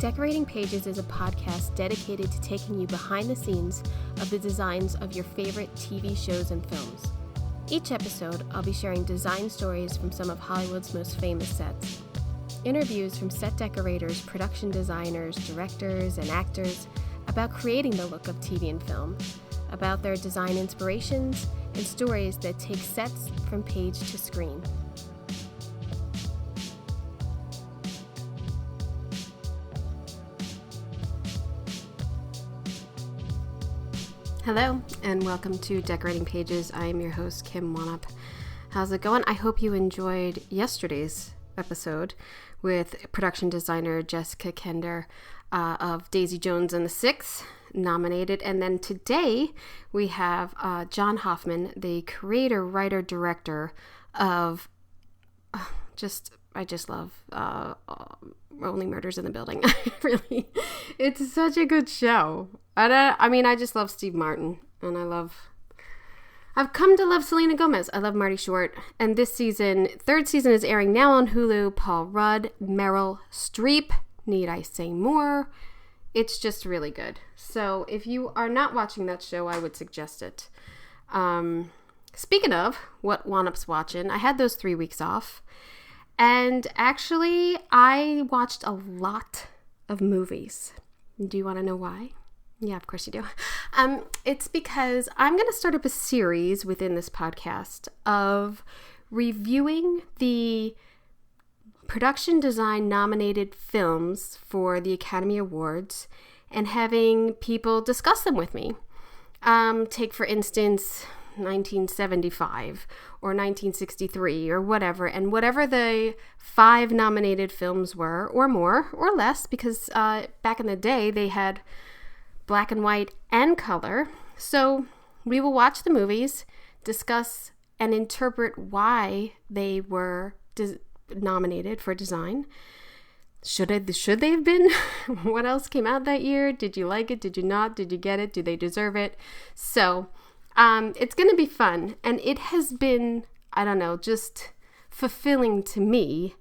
Decorating Pages is a podcast dedicated to taking you behind the scenes of the designs of your favorite TV shows and films. Each episode, I'll be sharing design stories from some of Hollywood's most famous sets. Interviews from set decorators, production designers, directors, and actors about creating the look of TV and film, about their design inspirations, and stories that take sets from page to screen. Hello, and welcome to Decorating Pages. I am your host, Kim Wanup. How's it going? I hope you enjoyed yesterday's episode with production designer Jessica Kender of Daisy Jones and the Six, nominated. And then today we have John Hoffman, the creator, writer, director of I just love Only Murders in the Building. Really, it's such a good show. I just love Steve Martin, and I've come to love Selena Gomez. I love Marty Short, and this season, third season, is airing now on Hulu. Paul Rudd, Meryl Streep, need I say more? It's just really good. So if you are not watching that show, I would suggest it. Speaking of what Wanup's watching, I had those 3 weeks off. And actually, I watched a lot of movies. Do you want to know why? Yeah, of course you do. It's because I'm going to start up a series within this podcast of reviewing the production design nominated films for the Academy Awards and having people discuss them with me. Take, for instance, 1975 or 1963 or whatever, and whatever the 5 nominated films were, or more or less, because back in the day they had black and white and color. So we will watch the movies, discuss and interpret why they were nominated for design. Should they have been? What else came out that year? Did you like it? Did you not? Did you get it? Do they deserve it? So it's going to be fun. And it has been, just fulfilling to me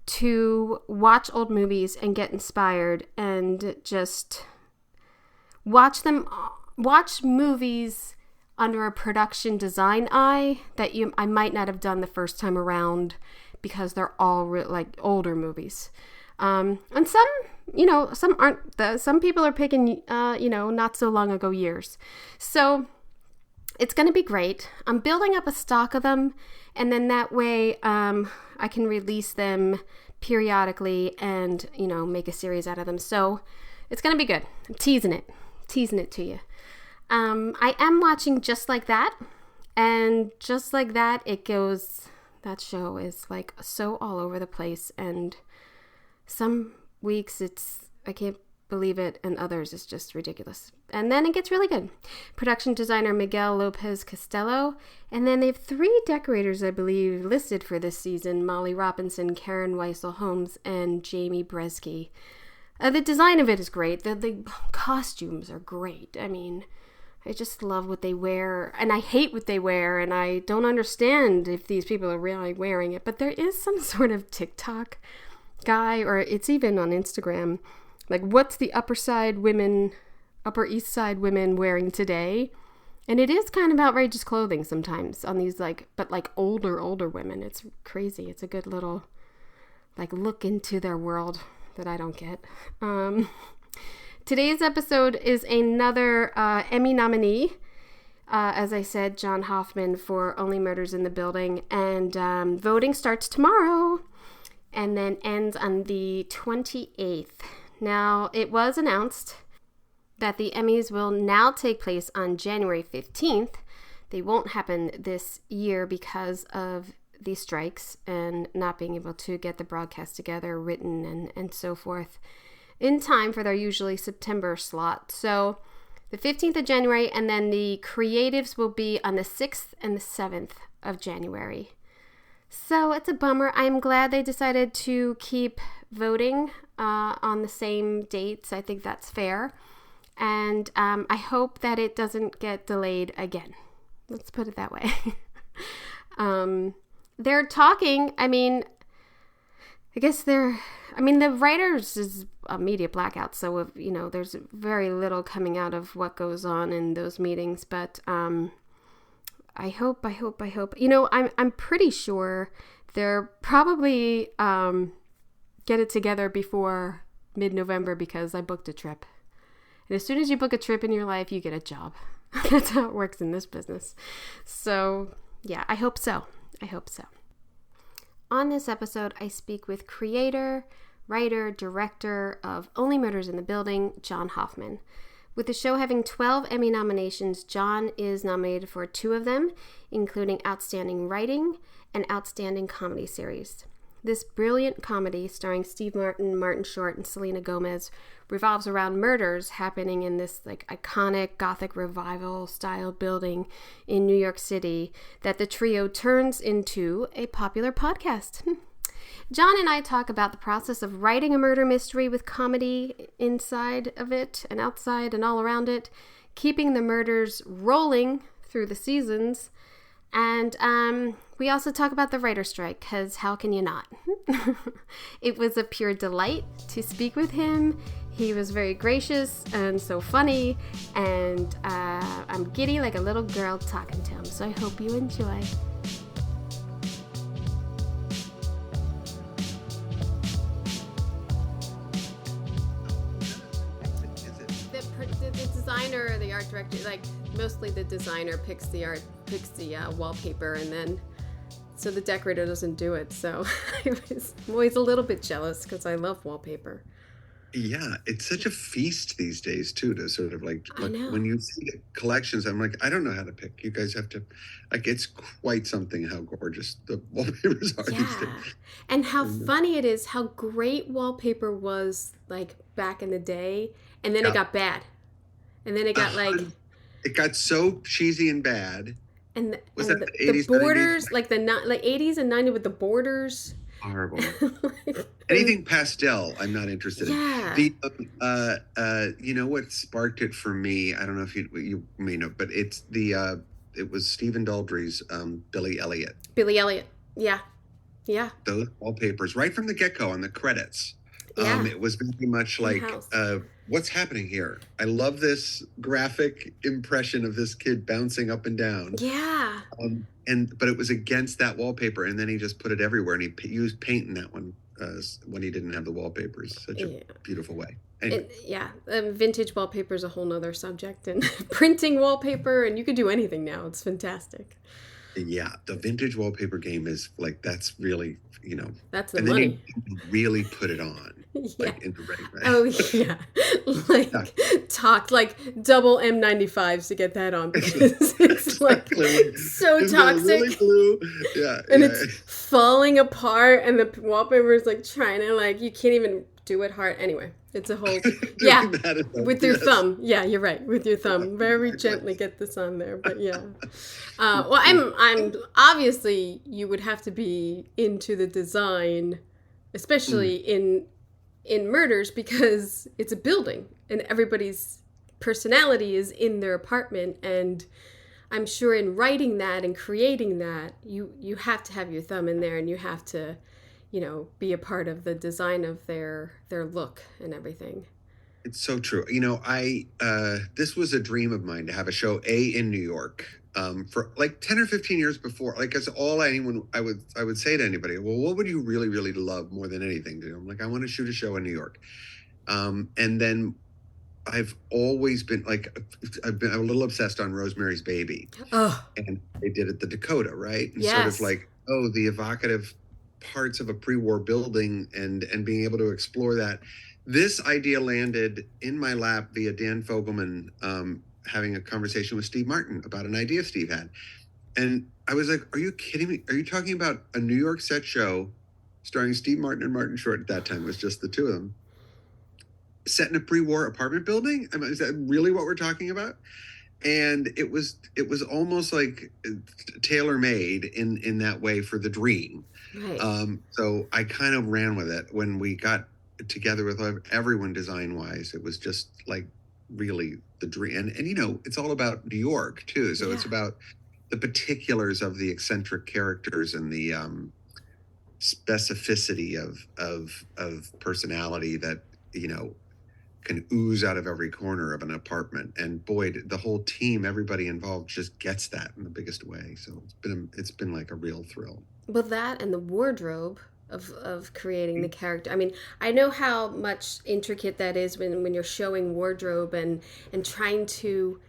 to watch old movies and get inspired and just watch movies under a production design eye that I might not have done the first time around because they're all older movies. And some aren't. Some people are picking, not so long ago years. So it's going to be great. I'm building up a stock of them, and then that way I can release them periodically and, make a series out of them. So it's going to be good. I'm teasing it to you. I am watching Just Like That, and Just Like That, it goes, that show is so all over the place, and some weeks I can't believe it, and others it's just ridiculous. And then it gets really good. Production designer Miguel Lopez Costello, and then they have 3 decorators, I believe, listed for this season: Molly Robinson, Karen Weissel Holmes, and Jamie Bresky. The design of it is great. The costumes are great. I just love what they wear, and I hate what they wear, and I don't understand if these people are really wearing it. But there is some sort of TikTok guy, or it's even on Instagram, what's the Upper East Side women wearing today? And it is kind of outrageous clothing sometimes on these, but older women. It's crazy. It's a good little, look into their world that I don't get. Today's episode is another Emmy nominee. As I said, John Hoffman for Only Murders in the Building. And voting starts tomorrow and then ends on the 28th. Now, it was announced that the Emmys will now take place on January 15th. They won't happen this year because of the strikes and not being able to get the broadcast together, written and so forth, in time for their usually September slot. So the 15th of January, and then the creatives will be on the 6th and the 7th of January. So it's a bummer. I'm glad they decided to keep voting on the same dates. I think that's fair. And I hope that it doesn't get delayed again. Let's put it that way. They're talking, I guess the writers is a media blackout, so there's very little coming out of what goes on in those meetings. But I hope. I'm pretty sure they're probably get it together before mid-November because I booked a trip. And as soon as you book a trip in your life, you get a job. That's how it works in this business. So, yeah, I hope so. On this episode, I speak with creator, writer, director of Only Murders in the Building, John Hoffman. With the show having 12 Emmy nominations, John is nominated for 2 of them, including Outstanding Writing and Outstanding Comedy Series. This brilliant comedy starring Steve Martin, Martin Short, and Selena Gomez revolves around murders happening in this iconic Gothic revival style building in New York City that the trio turns into a popular podcast. John and I talk about the process of writing a murder mystery with comedy inside of it and outside and all around it, keeping the murders rolling through the seasons. And we also talk about the writer's strike, because how can you not? It was a pure delight to speak with him. He was very gracious and so funny, and I'm giddy like a little girl talking to him, so I hope you enjoy. The designer or the art director, mostly the designer picks the wallpaper, and then so the decorator doesn't do it. So I'm always a little bit jealous because I love wallpaper. Yeah, it's such a feast these days too, to sort of when you see the collections, I'm like, I don't know how to pick. You guys have to, it's quite something how gorgeous the wallpapers are these days. And how funny it is how great wallpaper was back in the day, and then it got bad. And then it got it got so cheesy and bad. And the borders, 90s? the 80s and 90s with the borders. Horrible. Anything pastel, I'm not interested in. You know what sparked it for me? I don't know if you may know, but it's it was Stephen Daldry's Billy Elliot. Billy Elliot, yeah. Those wallpapers, right from the get-go on the credits. Yeah. It was very much like, what's happening here? I love this graphic impression of this kid bouncing up and down. Yeah. But it was against that wallpaper, and then he just put it everywhere, and he used paint in that one when he didn't have the wallpapers. Such a beautiful way. Anyway. Vintage wallpaper is a whole nother subject, and printing wallpaper, and you can do anything now. It's fantastic. Yeah, the vintage wallpaper game is that's really, that's the money. Then you really put it on. Yeah. In the right way. Oh, yeah. Talk double M95s to get that on, because it's so toxic. Really blue. Yeah. And it's falling apart, and the wallpaper is trying to you can't even do it hard. Anyway, it's a whole with your thumb. Yeah, you're right. With your thumb, very gently get this on there. But yeah. Well, I'm obviously you would have to be into the design, especially in murders, because it's a building and everybody's personality is in their apartment, and I'm sure in writing that and creating that you have to have your thumb in there, and you have to be a part of the design of their look and everything. It's so true. I this was a dream of mine to have a show in New York for 10 or 15 years before. As all I would say to anybody, well, what would you really, really love more than anything to do? I'm I want to shoot a show in New York. And then I've always been I've been a little obsessed on Rosemary's Baby. Oh. And they did it the Dakota, right? And yes. Sort of the evocative parts of a pre-war building and being able to explore that. This idea landed in my lap via Dan Fogelman having a conversation with Steve Martin about an idea Steve had. And I was like, are you kidding me? Are you talking about a New York set show starring Steve Martin and Martin Short? At that time, it was just the two of them. Set in a pre-war apartment building? Is that really what we're talking about? And it was almost tailor-made in that way for the dream. Right. So I kind of ran with it when we got together with everyone design-wise. It was just really the dream. And it's all about New York too. So It's about the particulars of the eccentric characters and the specificity of personality that, you know, can ooze out of every corner of an apartment. And boy, the whole team, everybody involved just gets that in the biggest way. So it's been like a real thrill. Well, that and the wardrobe of creating the character. I mean, I know how much intricate that is when you're showing wardrobe and trying to,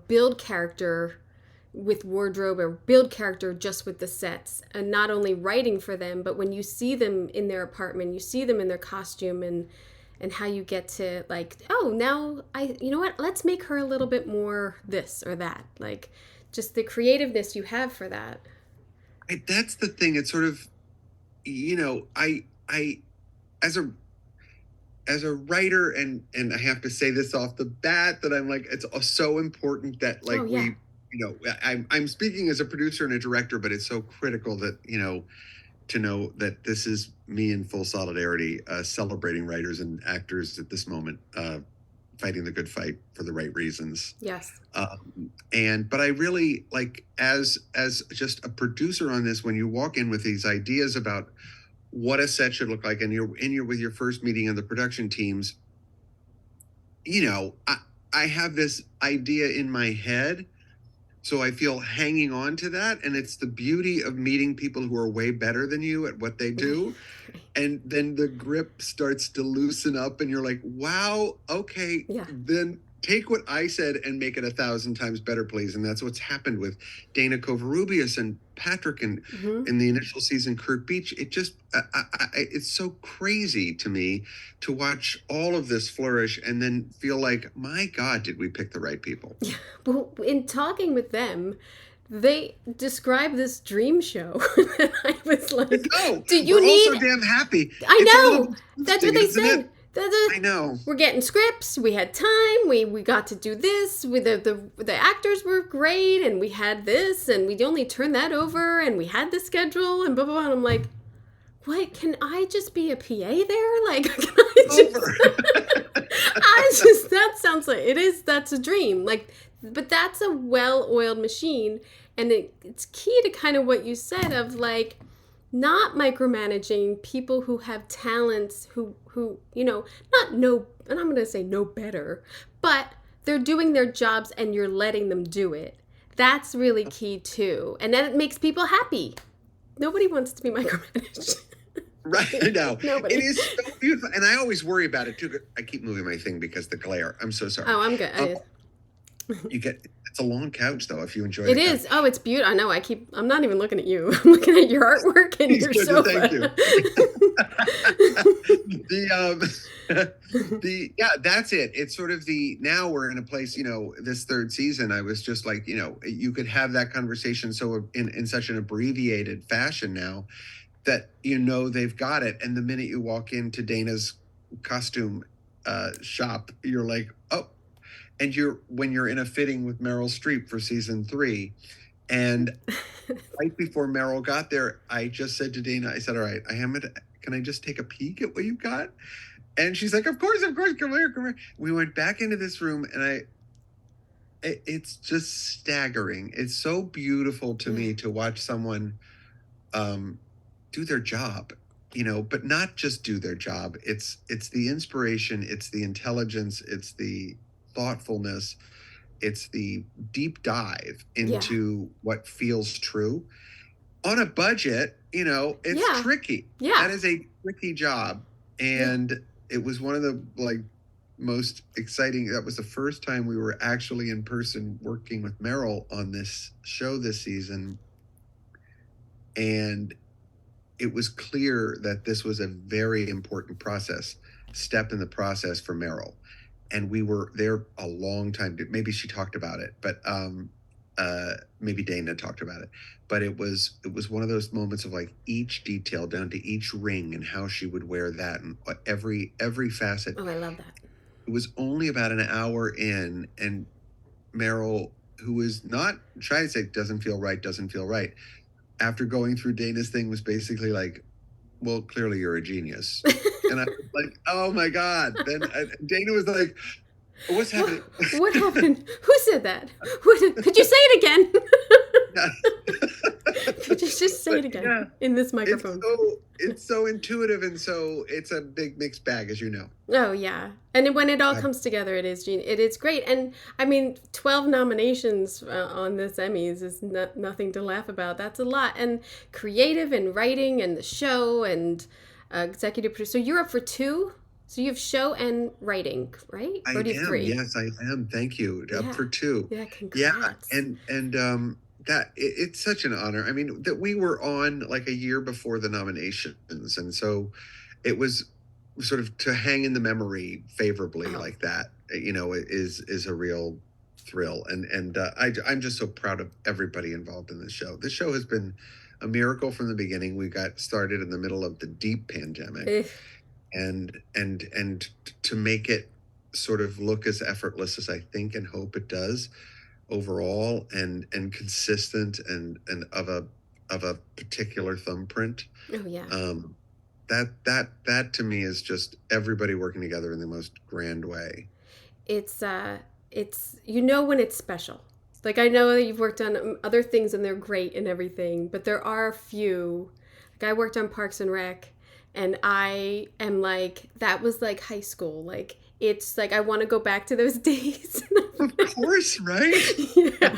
build character with wardrobe or build character just with the sets, and not only writing for them, but when you see them in their apartment, you see them in their costume, and how you get to, like, oh, now you know what, let's make her a little bit more this or that, like just the creativeness you have for that. That's the thing. It's sort of, you know, I as a writer, and I have to say this off the bat, that I'm like, it's so important that, like, Oh yeah. I'm speaking as a producer and a director, but it's so critical that, you know, to know that this is me in full solidarity, celebrating writers and actors at this moment, fighting the good fight for the right reasons. Yes. But I really, like, as just a producer on this, when you walk in with these ideas about what a set should look like, and you're in here with your first meeting of the production teams, you know, I have this idea in my head. So I feel hanging on to that. And it's the beauty of meeting people who are way better than you at what they do. And then the grip starts to loosen up and you're like, wow, okay, Yeah. then take what I said and make it 1,000 times better, please. And that's what's happened with Dana Covarrubias and Patrick, and in the initial season, Kurt Beach. It just, it's so crazy to me to watch all of this flourish and then feel like, my God, did we pick the right people? Yeah. Well, in talking with them, they describe this dream show. And I was like, no, do you we're need... also damn happy. I know. That's what they said. I know. We're getting scripts. We had time. We got to do this. The actors were great, and we had this, and we only turned that over, and we had the schedule, and blah blah blah. And I'm like, what? Can I just be a PA there? Like, can I just? That sounds like it is. That's a dream. Like, but that's a well-oiled machine, and it's key to kind of what you said of, like, not micromanaging people who have talents, who not know, and I'm going to say no better, but they're doing their jobs and you're letting them do it. That's really key too. And then it makes people happy. Nobody wants to be micromanaged. Right, I know. Nobody. It is so beautiful. And I always worry about it too. I keep moving my thing because the glare. I'm so sorry. Oh, I'm good. It's a long couch though, if you enjoy it. It is. Oh, it's beautiful. I know. I'm not even looking at you. I'm looking at your artwork and your sofa. Thank you. That's it. It's sort of now we're in a place, this third season, I was just like, you could have that conversation so in such an abbreviated fashion now that, they've got it. And the minute you walk into Dana's costume shop, you're like, oh. And when you're in a fitting with Meryl Streep for season 3, and right before Meryl got there, I just said to Dana, I said, all right, can I just take a peek at what you got? And she's like, of course, come here. We went back into this room, and it's just staggering. It's so beautiful to me to watch someone do their job, but not just do their job. It's the inspiration, it's the intelligence, it's the thoughtfulness, it's the deep dive into what feels true on a budget. It's tricky. That is a tricky job. And it was one of the most exciting. That was the first time we were actually in person working with Meryl on this show this season. And it was clear that this was a very important step in the process for Meryl. And we were there a long time. Maybe she talked about it, but maybe Dana talked about it. But it was one of those moments of each detail down to each ring and how she would wear that and every facet. Oh, I love that. It was only about an hour in, and Meryl, who was not trying to say doesn't feel right, after going through Dana's thing, was basically like, well, clearly you're a genius. And I was like, oh my God. Then Dana was like, what's happening? What happened? Who said that? Could you say it again? just say it again Yeah, in this it's microphone. so intuitive, and so it's a big mixed bag, as you know. Oh yeah, and when it all Uh, comes together, it is great. And I mean, 12 nominations on this Emmys is nothing to laugh about. That's a lot. And creative and writing and the show and executive producer. So you're up for two. So you have show and writing, right? Or I do you have am, three? yes, I am. Thank you. Up Yeah. for two. Yeah. Yeah, Congrats. and it's such an honor. I mean, that we were on like a year before the nominations, and so it was sort of to hang in the memory favorably Oh. like that. Is a real thrill, and I'm just so proud of everybody involved in this show. This show has been a miracle from the beginning. We got started in the middle of the deep pandemic, Eh, and to make it sort of look as effortless as I think and hope it does overall, and consistent, and of a particular thumbprint. oh yeah. um that to me is just everybody working together in the most grand way. It's when it's special. Like I know that you've worked on other things and they're great and everything, but there are a few. Like I worked on Parks and Rec, and I am like that was like high school. Like it's like I want to go back to those days. Of course, right? Yeah.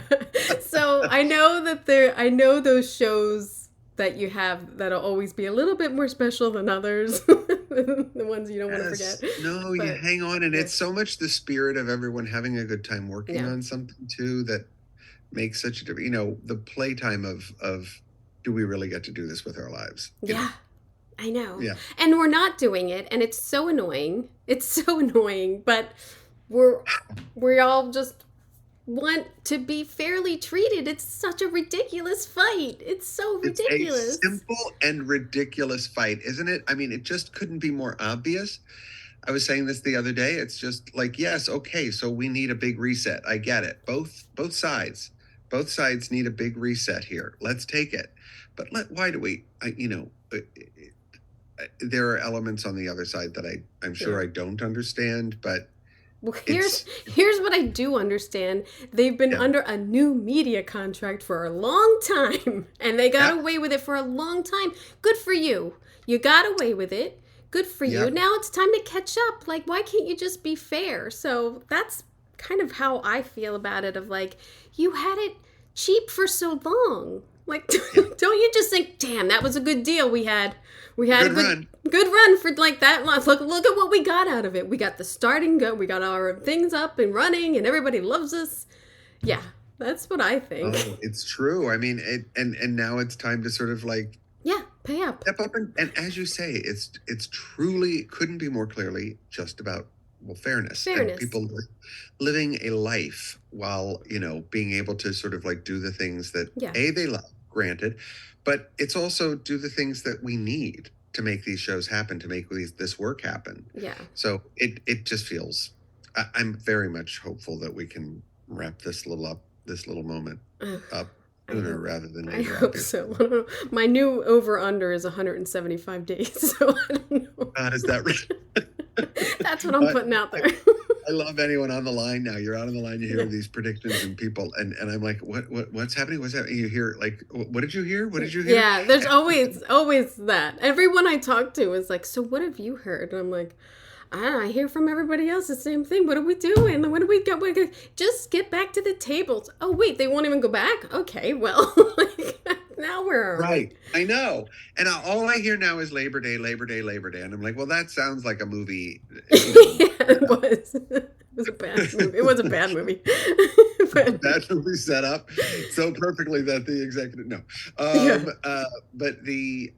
So I know those shows that you have that'll always be a little bit more special than others. The ones you don't want to Yes. forget. No, you But hang on, and yeah. it's so much the spirit of everyone having a good time working Yeah. on something too that makes such a difference. The playtime of do we really get to do this with our lives? Yeah. I know. Yeah. And we're not doing it and it's so annoying. It's so annoying, but we're we all just want to be fairly treated. It's such a ridiculous fight. It's so It's a ridiculous. simple and ridiculous fight, isn't it? I mean, it just couldn't be more obvious. I was saying this the other day. It's just like, yes, okay, so we need a big reset. I get it. Both sides. Both sides need a big reset here. Let's take it. But why do we there are elements on the other side that I'm sure Yeah. I don't understand, but Well, it's here's what I do understand. They've been yeah. under a new media contract for a long time, and they got Yep. away with it for a long time. Good for you. You got away with it. Good for you. Yep. Now it's time to catch up. Like, why can't you just be fair? So that's kind of how I feel about it. Of like, you had it cheap for so long. Like, Yeah. don't you just think, damn, that was a good deal we had. We had Good a run. good run for like that long. Look at what we got out of it. We got the starting go. We got our things up and running, and everybody loves us. Yeah, that's what I think. Oh, it's true. I mean, and now it's time to sort of like Yeah, pay up. step up, and as you say, it's truly couldn't be more clearly just about fairness and Fairness. people living a life while being able to sort of like do the things that Yeah. they love, granted, but it's also do the things that we need to make these shows happen, to make this work happen. Yeah. So it just feels I'm very much hopeful that we can wrap this little moment up sooner rather than I later. hope so. My new over under is 175 days, so I don't know. Is that right? That's what I'm putting out there. I love anyone on the line now. You're out on the line, you hear these predictions and people, and I'm like, what's happening? What's happening? You hear like, what did you hear? What did you hear? Yeah, there's always that. Everyone I talk to is like, so what have you heard? And I'm like, I don't know, I hear from everybody else the same thing. What are we doing? What do we got? Just get back to the tables. Oh wait, they won't even go back? Okay, well, now we're right. I know. And all I hear now is Labor Day, Labor Day, Labor Day. And I'm like, well, that sounds like a movie. Yeah, it was. It was a bad movie. It was a bad movie. That movie set up so perfectly that the executive but the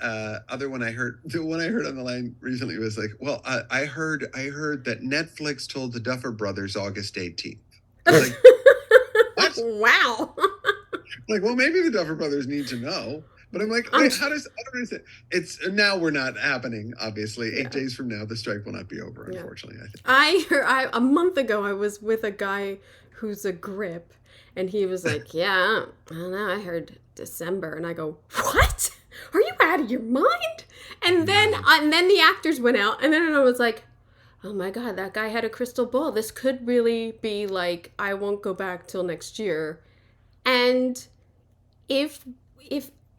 other one the one I heard on the line recently was like, well, I heard that Netflix told the Duffer Brothers August 18th. I was like, what? Wow. Like, well, maybe the Duffer Brothers need to know. But I'm like, wait, I don't understand. It's now we're not happening, obviously. 8 days from now, the strike will not be over, unfortunately, I think. A month ago, I was with a guy who's a grip, and he was like, yeah, I don't know, I heard December. And I go, what? Are you out of your mind? And then the actors went out, and then I was like, oh my God, that guy had a crystal ball. This could really be like, I won't go back till next year. And if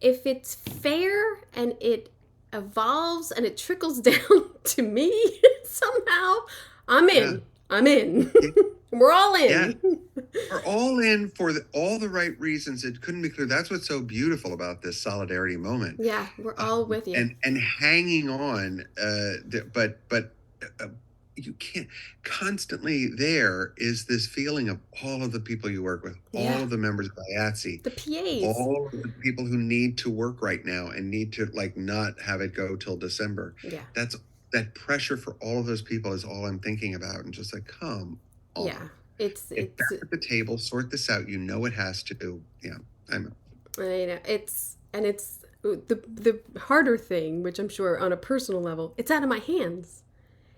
if it's fair and it evolves and it trickles down to me somehow, I'm in. Yeah. I'm in. Yeah. We're all in. Yeah. We're all in for all the right reasons. It couldn't be clear. That's what's so beautiful about this solidarity moment. Yeah, we're all with you. And hanging on, but you can't. Constantly there is this feeling of all of the people you work with, Yeah. all of the members of IATSE, The PAs. all of the people who need to work right now and need to like not have it go till December. Yeah. That's that pressure for all of those people is all I'm thinking about, and just like, come on. Yeah. It's Get back at the table, sort this out. You know it has to. Yeah, I know. It's the harder thing, which I'm sure on a personal level, it's out of my hands.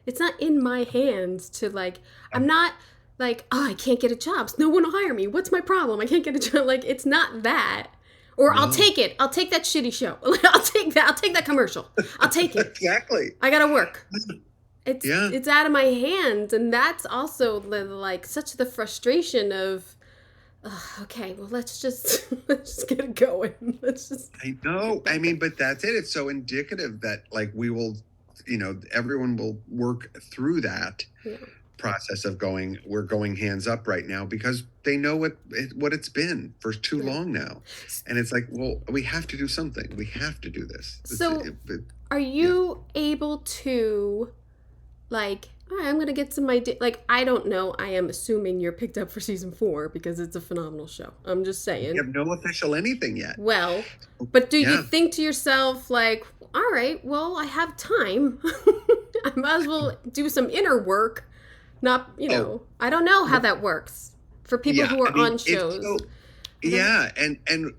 It's not in my hands to like, I'm not like, oh, I can't get a job. No one will hire me. What's my problem? I can't get a job. Like, it's not that. Or no. I'll take it. I'll take that shitty show. I'll take that. I'll take that commercial. I'll take it. Exactly. I gotta work. It's out of my hands, and that's also like such the frustration of, okay, well let's just get it going. I know. I mean, but that's it. It's so indicative that like we will, everyone will work through that process of we're going hands up right now because they know what it's been for too long now, and it's like, well, we have to do something. We have to do this. So, are you able to? Like, all right, I'm going to get some idea. Like, I don't know. I am assuming you're picked up for season 4 because it's a phenomenal show. I'm just saying. You have no official anything yet. Well, but do you think to yourself, like, all right, well, I have time. I might as well do some inner work. Not, I don't know how that works for people who are on shows. And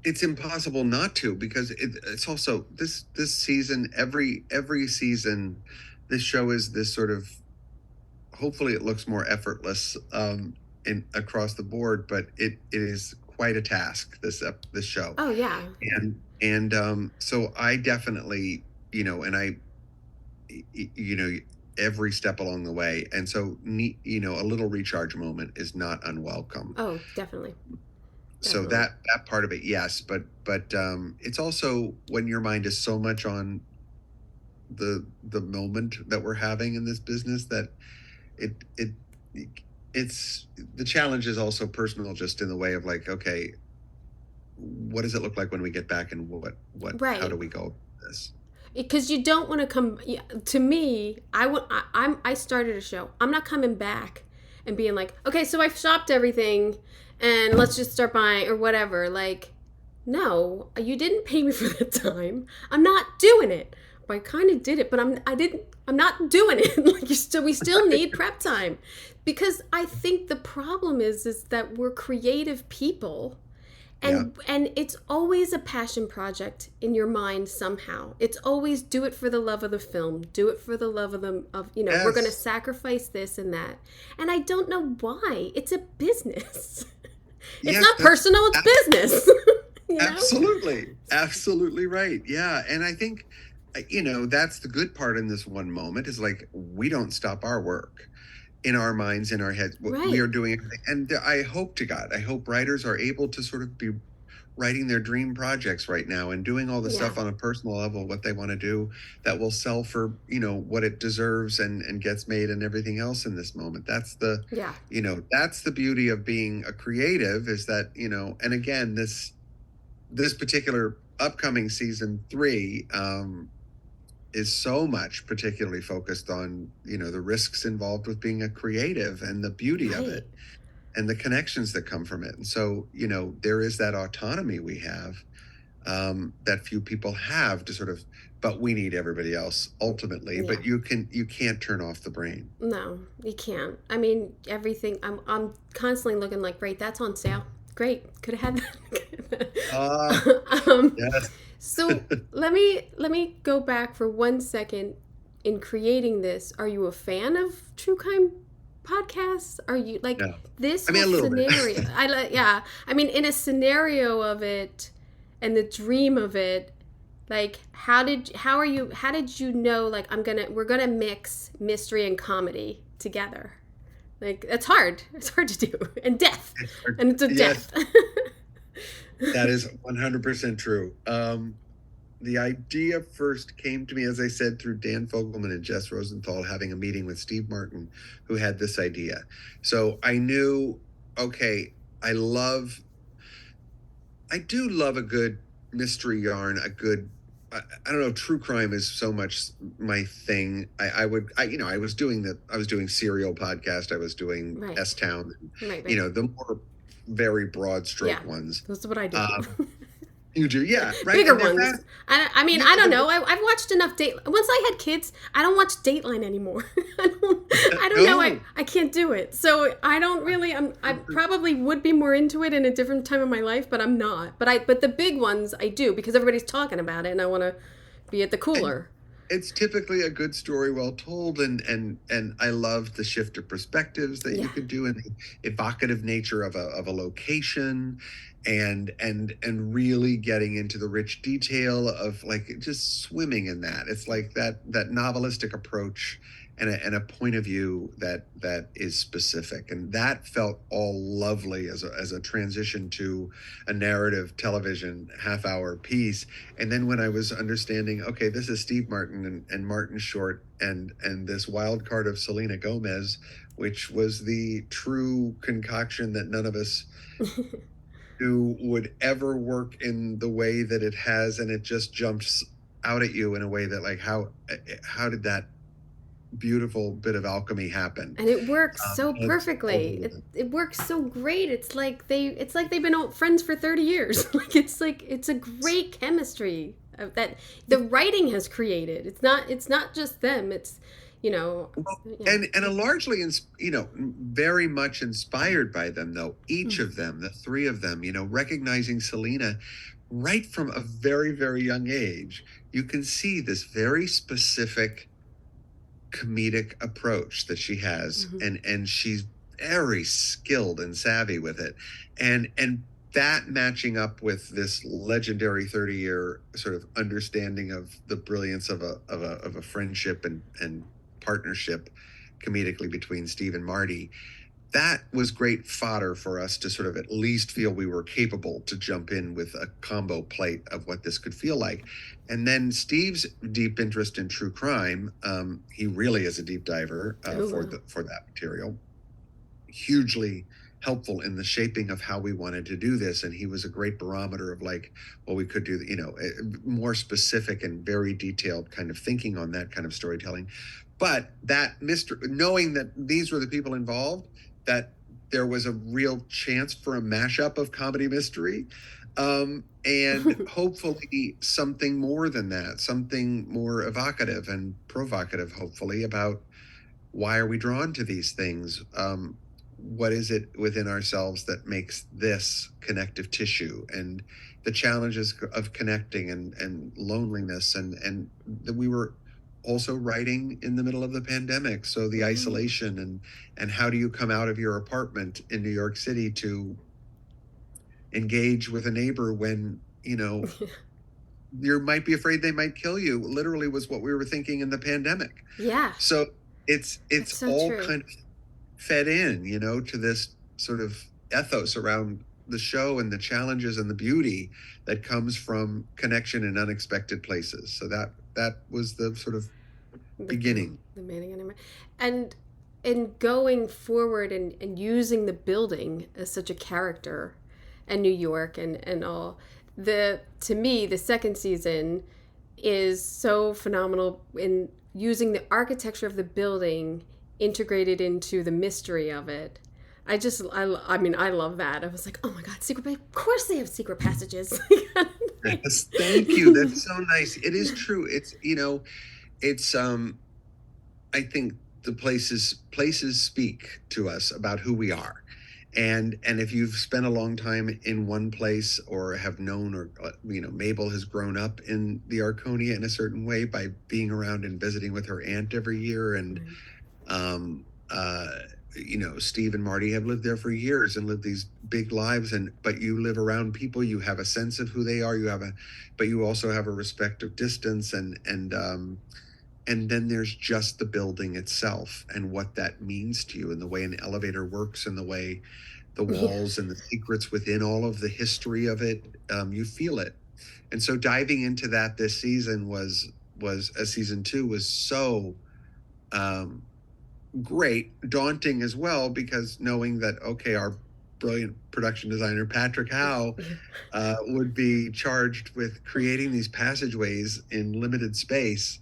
it's impossible not to because it's also this season, every season, this show is this sort of, hopefully it looks more effortless across the board, but it is quite a task, this show. Oh yeah. And so I definitely, every step along the way. And so, a little recharge moment is not unwelcome. Oh, definitely. So that part of it, yes. But it's also when your mind is so much on the moment that we're having in this business that it's the challenge is also personal, just in the way of like, okay, what does it look like when we get back, and what how do we go with this? Because you don't want to come to me. I started a show. I'm not coming back and being like, okay, so I've shopped everything and let's just start buying or whatever. Like, no, you didn't pay me for that time. I'm not doing it. I kind of did it, but I'm not doing it. Like we still need prep time, because I think the problem is that we're creative people, and it's always a passion project in your mind somehow. It's always do it for the love of the film, do it for the love of we're going to sacrifice this and that, and I don't know why. It's a business. It's not personal. It's business. Absolutely right. Yeah, and I think. That's the good part in this one moment is like, we don't stop our work in our minds, in our heads. Right. We are doing everything. And I hope to God, I hope writers are able to sort of be writing their dream projects right now and doing all the stuff on a personal level, what they want to do that will sell for, what it deserves and gets made and everything else in this moment. That's that's the beauty of being a creative, is that, and again, this particular upcoming season 3, is so much particularly focused on, the risks involved with being a creative and the beauty of it and the connections that come from it. And so, there is that autonomy we have that few people have to sort of, but we need everybody else ultimately. Yeah. But you can't turn off the brain. No, you can't. I mean, everything, I'm constantly looking like, great, that's on sale. Great. Could have had that. Yes. So let me go back for 1 second. In creating this, are you a fan of true crime podcasts? Are you like this whole scenario? I mean, in a scenario of it and the dream of it, like how did you know, like we're gonna mix mystery and comedy together? Like it's hard to do, and death, and it's a death. That is 100% true. The idea first came to me, as I said, through Dan Fogelman and Jess Rosenthal having a meeting with Steve Martin, who had this idea. So I knew, okay, I love, I do love a good mystery yarn, a good, I don't know, true crime is so much my thing. I was doing I was doing Serial podcast, I was doing Right. S Town, Right, right. the more very broad Yeah. stroke ones. That's what I do. You do, yeah, right. Bigger And they're ones. fast. I mean, Yeah, I don't know. I've watched enough Date. Once I had kids, I don't watch Dateline anymore. I don't know. no, I can't do it. So I don't really. I probably would be more into it in a different time of my life, but I'm not. But the big ones I do because everybody's talking about it, and I want to be at the and cooler. it's typically a good story well told, and I love the shift of perspectives that you Yeah. could do, and the evocative nature of a location, and really getting into the rich detail of like just swimming in that. It's like that novelistic approach and a point of view that is specific, and that felt all lovely as a transition to a narrative television half-hour piece. And then when I was understanding, okay, this is Steve Martin and Martin Short and this wild card of Selena Gomez, which was the true concoction that none of us knew would ever work in the way that it has, and it just jumps out at you in a way that like how did that beautiful bit of alchemy happen? And it works so And it's all perfectly. It works so great. It's like they've been friends for 30 years. Like it's a great chemistry that the writing has created. It's not just them. It's you know well, yeah. and a largely very much inspired by them, though each Mm. of them, the three of them, recognizing Selena right from a very, very young age. You can see this very specific comedic approach that she has, Mhm. and she's very skilled and savvy with it, and that matching up with this legendary 30-year sort of understanding of the brilliance of a friendship and partnership comedically between Steve and Marty. That was great fodder for us to sort of at least feel we were capable to jump in with a combo plate of what this could feel like. And then Steve's deep interest in true crime, he really is a deep diver Oh wow. for that material, hugely helpful in the shaping of how we wanted to do this. And he was a great barometer of like, well, we could do, more specific and very detailed kind of thinking on that kind of storytelling. But that knowing that these were the people involved, that there was a real chance for a mashup of comedy mystery, and hopefully something more than that, something more evocative and provocative, hopefully, about why are we drawn to these things? What is it within ourselves that makes this connective tissue, and the challenges of connecting and loneliness, and that we were also writing in the middle of the pandemic, so the Mhm. isolation and how do you come out of your apartment in New York City to engage with a neighbor when you might be afraid they might kill you, literally was what we were thinking in the pandemic. Yeah, So that's it's so all true. kind of fed in, to this sort of ethos around the show and the challenges and the beauty that comes from connection in unexpected places. So that was the sort of beginning. The meaning anyway. And in going forward and using the building as such a character and New York and all, the to me the second season is so phenomenal in using the architecture of the building integrated into the mystery of it. I mean, I love that. I was like, oh my God, of course they have secret passages. Yes, thank you. That's so nice. It is true. It's I think the places speak to us about who we are. And if you've spent a long time in one place or have known, or Mabel has grown up in the Arconia in a certain way by being around and visiting with her aunt every year, and um uh Steve and Marty have lived there for years and lived these big lives, but you live around people, you have a sense of who they are, but you also have a respect of distance, and then there's just the building itself and what that means to you, and the way an elevator works, and the way the Yeah. walls and the secrets within all of the history of it. You feel it. And so diving into that this season was a season two was so um, great, daunting as well, because knowing that, okay, our brilliant production designer Patrick Howe would be charged with creating these passageways in limited space.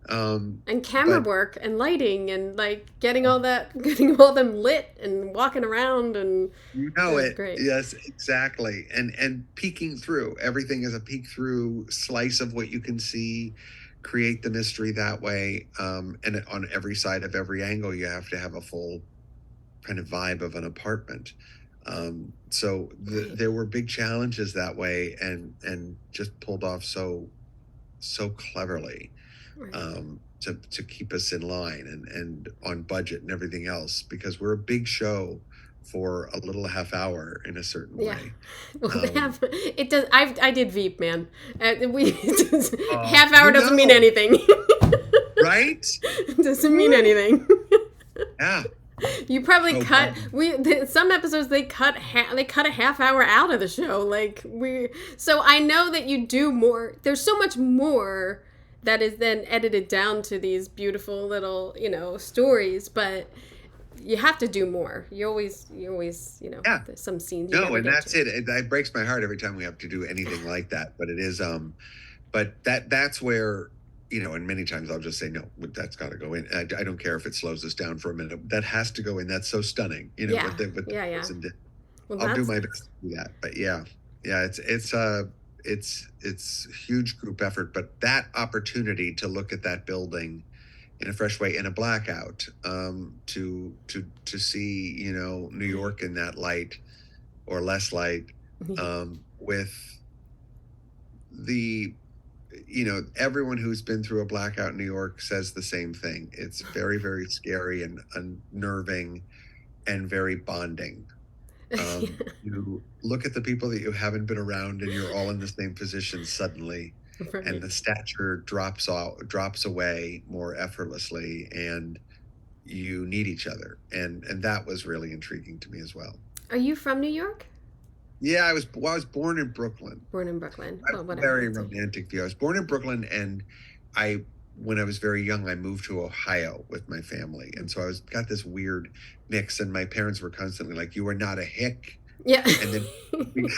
And camera But work and lighting and like getting all that, getting all them lit and walking around, and you it know was it, great. yes, exactly, and peeking through everything is a peek through slice of what you can see, create the mystery that way, and on every side of every angle, you have to have a full kind of vibe of an apartment. So Right. there were big challenges that way, and just pulled off so cleverly, Right. to keep us in line and on budget and everything else, because we're a big show for a little half hour in a certain Yeah. way. Well, they Um, have it. Does I did Veep, man. We half hour you doesn't mean know, anything. right? Doesn't mean Woo! anything. Yeah. You probably Oh, cut some episodes they cut they cut a half hour out of the show. Like we so I know that you do more. There's so much more that is then edited down to these beautiful little, stories, but you have to do more. You always, yeah. there's some scenes you No, never and get that's to. it. It breaks my heart every time we have to do anything like that. But it is, but that's where, and many times I'll just say, no, that's got to go in. I don't care if it slows us down for a minute. That has to go in. That's so stunning, Yeah. what the Yeah, yeah. person did. Well, I'll do that's my nice. best to do that. But yeah, yeah, it's huge group effort. But that opportunity to look at that building in a fresh way in a blackout, to see, New York in that light or less light, with the everyone who's been through a blackout in New York says the same thing. It's very, very scary and unnerving and very bonding. You look at the people that you haven't been around and you're all in the same position suddenly, and Right. the stature drops away more effortlessly, and you need each other. And that was really intriguing to me as well. Are you from New York? Yeah, I was born in Brooklyn. Born in Brooklyn. I have Well, a whatever. very That's it. romantic view. I was born in Brooklyn, and I, when I was very young, I moved to Ohio with my family, and so I was got this weird mix. And my parents were constantly like, "You are not a hick," Yeah. and then we,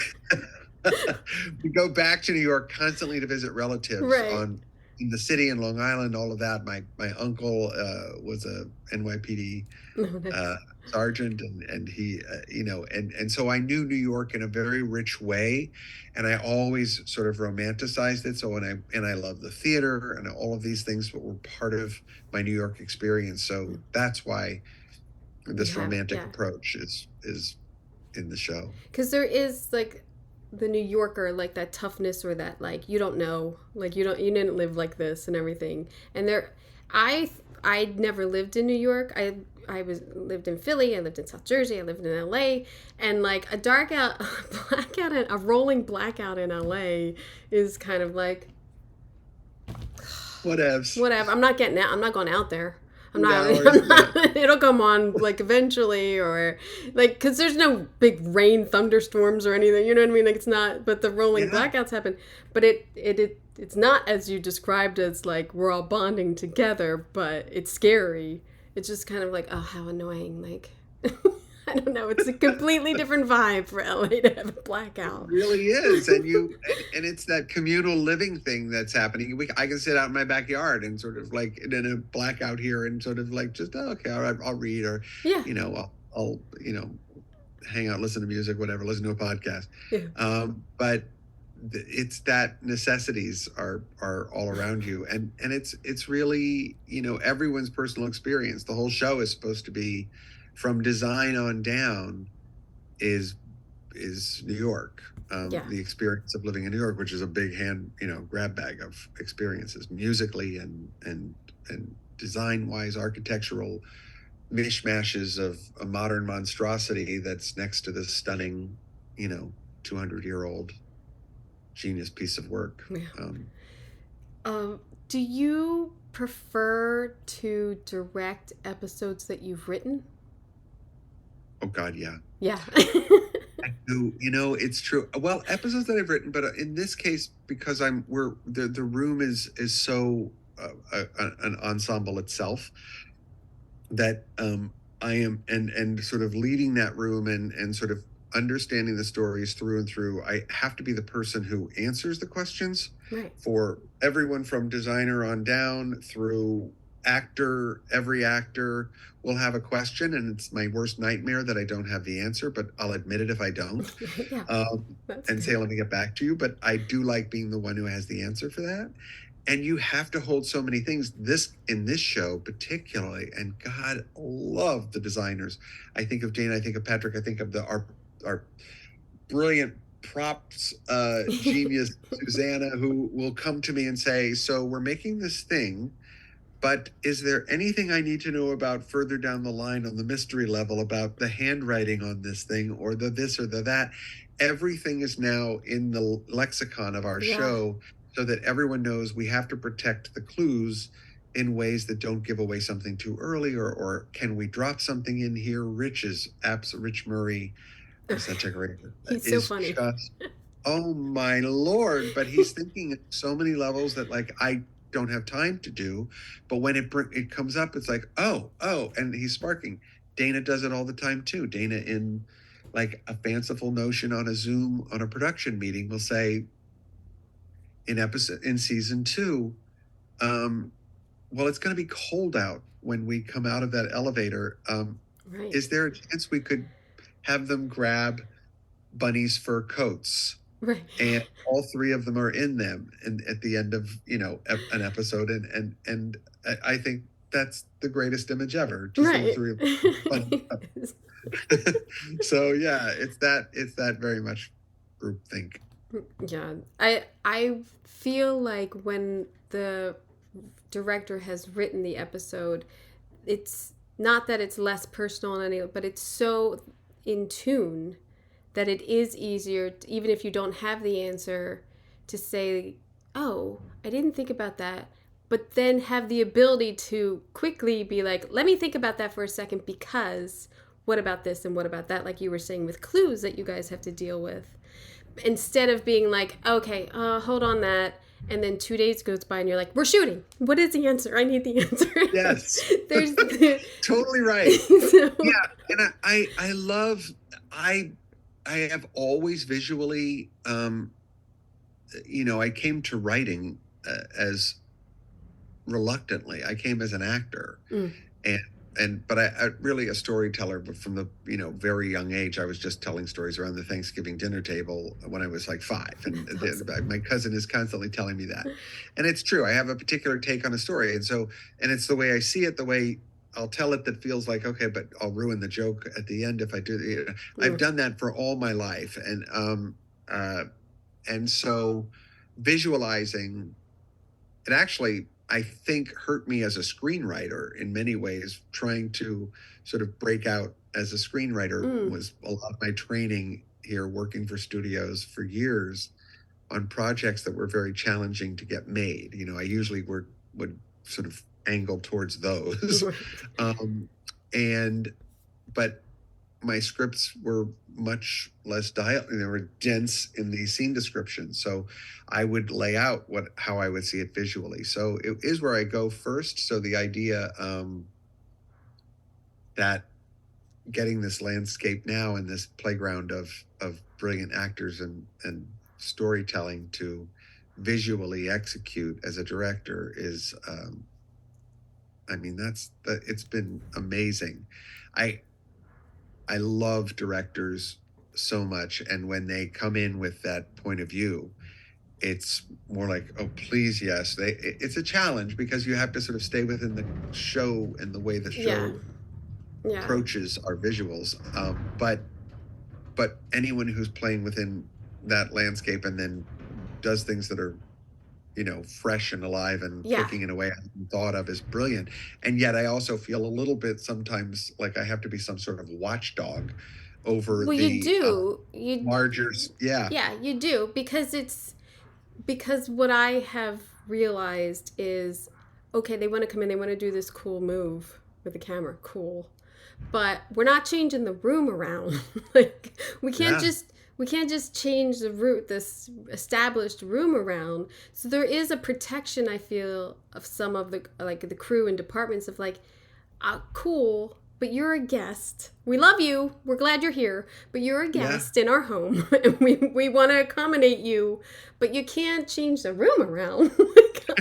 we go back to New York constantly to visit relatives Right. in the city and Long Island, all of that. My uncle was a NYPD No, that's uh, sergeant, and he, and so I knew New York in a very rich way, and I always sort of romanticized it. So I love the theater and all of these things, but were part of my New York experience. So that's why you this have, romantic yeah. approach is in the show. Because there is like the New Yorker, like that toughness, or that like you don't know, like you didn't live like this and everything. And I never lived in New York. I lived in Philly. I lived in South Jersey. I lived in LA, and like a blackout, a rolling blackout in LA is kind of like Whatevs. whatever. I'm not getting out. I'm not going out there. I'm not. Hours. I'm not it'll come on like eventually, or like because there's no big rain, thunderstorms, or anything. You know what I mean? Like it's not. But the rolling Yeah. blackouts happen. But it's not as you described as like we're all bonding together. But it's scary. It's just kind of like, oh, how annoying. Like I don't know. It's a completely different vibe for LA to have a blackout. Really is, and it's that communal living thing that's happening. I can sit out in my backyard and sort of like in a blackout here and sort of like just, oh, okay, all right, I'll read, or Yeah. I'll hang out, listen to music, whatever, listen to a podcast. Yeah. But it's that necessities are all around you, and it's really, everyone's personal experience. The whole show is supposed to be, from design on down, is New York. Yeah. The experience of living in New York, which is a big grab bag of experiences, musically and design wise, architectural mishmashes of a modern monstrosity that's next to this stunning, 200-year-old genius piece of work. Yeah. Do you prefer to direct episodes that you've written? Oh God, yeah. Yeah. I do. It's true. Well, episodes that I've written, but in this case, because we're the room is so an ensemble itself that I am and sort of leading that room and sort of understanding the stories through and through. I have to be the person who answers the questions Right. for everyone from designer on down through actor. Every actor will have a question, and it's my worst nightmare that I don't have the answer, but I'll admit it if I don't, Yeah. um, That's and say, good. let me get back to you. But I do like being the one who has the answer for that. And you have to hold so many things in this show particularly, and God love the designers. I think of Dana, I think of Patrick, I think of our brilliant props genius Susanna, who will come to me and say, so we're making this thing, but is there anything I need to know about further down the line on the mystery level about the handwriting on this thing or the this or the that? Everything is now in the lexicon of our Yeah. show so that everyone knows we have to protect the clues in ways that don't give away something too early, or can we drop something in here? Rich Murray is such a great, He's so is funny. just, oh my Lord, but he's thinking at so many levels that like I don't have time to do. But when it comes up, it's like, oh, and he's sparking. Dana does it all the time too. Dana, in like a fanciful notion on a Zoom on a production meeting, will say in season 2, um, well, it's going to be cold out when we come out of that elevator. Right. Is there a chance we could have them grab Bunny's fur coats? Right. And all three of them are in them, and at the end of an episode, and I think that's the greatest image ever. Just those Right. three. So yeah, it's that very much group think. Yeah. I feel like when the director has written the episode, it's not that it's less personal in any, but it's so in tune that it is easier, even if you don't have the answer, to say, oh, I didn't think about that, but then have the ability to quickly be like, let me think about that for a second, because what about this and what about that, like you were saying with clues that you guys have to deal with, instead of being like, okay, hold on that, and then 2 days goes by and you're like, we're shooting, what is the answer, I need the answer. Yes, There's totally right. so, Yeah, and I love I have always visually I came to writing as reluctantly. I came as an actor, mm, and but I really a storyteller. But from the very young age, I was just telling stories around the Thanksgiving dinner table when I was like 5, and awesome. my cousin is constantly telling me that, and it's true. I have a particular take on a story, and it's the way I see it, the way I'll tell it that feels like okay, but I'll ruin the joke at the end if I do. I've Mm, done that for all my life, uh, and so visualizing it actually, I think, hurt me as a screenwriter in many ways. Trying to sort of break out as a screenwriter mm, was a lot of my training here, working for studios for years on projects that were very challenging to get made. I usually would sort of angle towards those, right. and but my scripts were much less they were dense in the scene description, so I would lay out how I would see it visually. So it is where I go first. So the idea that getting this landscape now and this playground of brilliant actors and storytelling to visually execute as a director is I mean it's been amazing. I I love directors so much. And when they come in with that point of view, it's more like, oh, please, yes. It's a challenge because you have to sort of stay within the show and the way the Yeah. show Yeah. approaches our visuals. But anyone who's playing within that landscape and then does things that are fresh and alive and Yeah. clicking in a way I hadn't thought of is brilliant. And yet I also feel a little bit sometimes like I have to be some sort of watchdog over Well, you the do. You larger, yeah. Yeah, you do, because what I have realized is, okay, they want to come in, they want to do this cool move with the camera. Cool. but we're not changing the room around. Like Yeah. we can't just change this established room around. So there is a protection, I feel, of some of the like the crew and departments of like, cool, but you're a guest. We love you. We're glad you're here, but you're a Yeah. guest in our home, and we want to accommodate you, but you can't change the room around.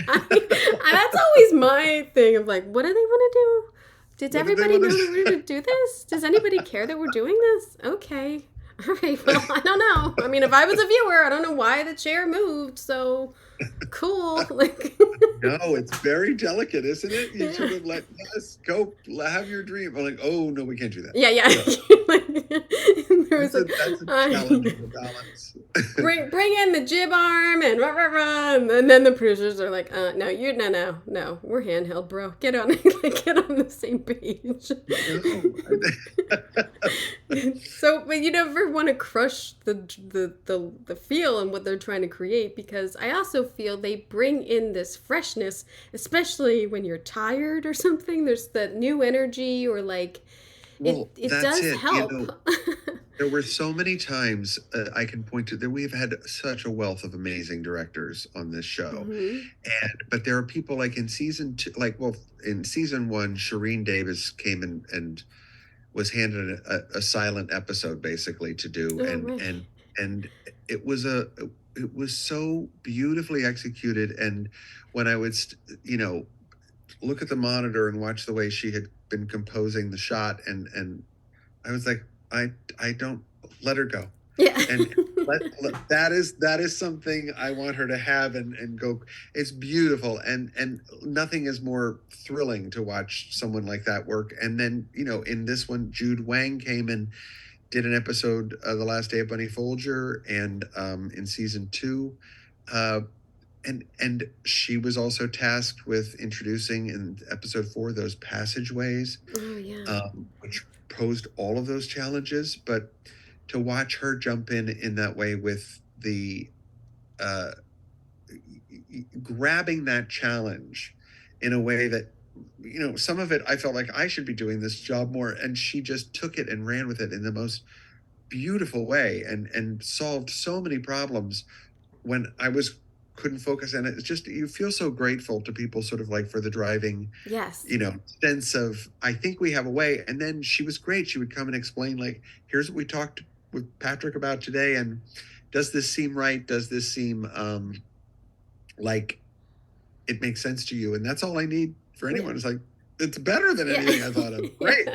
Like, that's always my thing of like, what do they want to do? Does What did they everybody want know that we're to going to do this? Does anybody care that we're doing this? Okay. All right. Well, I don't know. I mean, if I was a viewer, I don't know why the chair moved. So cool. Like, No, it's very delicate, isn't it? You yeah. sort of let us go have your dream. I'm like, oh no, we can't do that. Yeah, yeah. No, Like, there was that's a challenge of the balance. bring in the jib arm and rah, rah, rah, and then the producers are like, no, we're handheld, bro. Get on the same page. So, but you never want to crush the feel and what they're trying to create, because I also feel they bring in this freshness, especially when you're tired or something. There's that new energy, or like Well, it that's does it. help. There were so many times I can point to that we've had such a wealth of amazing directors on this show, Hmm. but there are people like in season two, like well, in season one, Shireen Davis came in and was handed a silent episode basically to do, Oh, right. and it was it was so beautifully executed. And when I would look at the monitor and watch the way she had been composing the shot, and I was like, I don't let her go. Yeah. And that is something I want her to have and go. It's beautiful, and nothing is more thrilling to watch someone like that work. And then in this one, Jude Wang came and did an episode, The Last Day of Bunny Folger, and in season two, uh, and she was also tasked with introducing in episode four those passageways, Oh, yeah. which posed all of those challenges. But to watch her jump in that way with the uh, grabbing that challenge in a way that some of it I felt like I should be doing this job more, and she just took it and ran with it in the most beautiful way, and solved so many problems when I was couldn't focus. And it's just, you feel so grateful to people sort of like for the driving Yes. sense of, I think we have a way. And then she was great. She would come and explain, like, here's what we talked with Patrick about today, and does this seem right? Does this seem like it makes sense to you? And that's all I need for anyone. Yeah. It's like, it's better than anything I thought of. Great.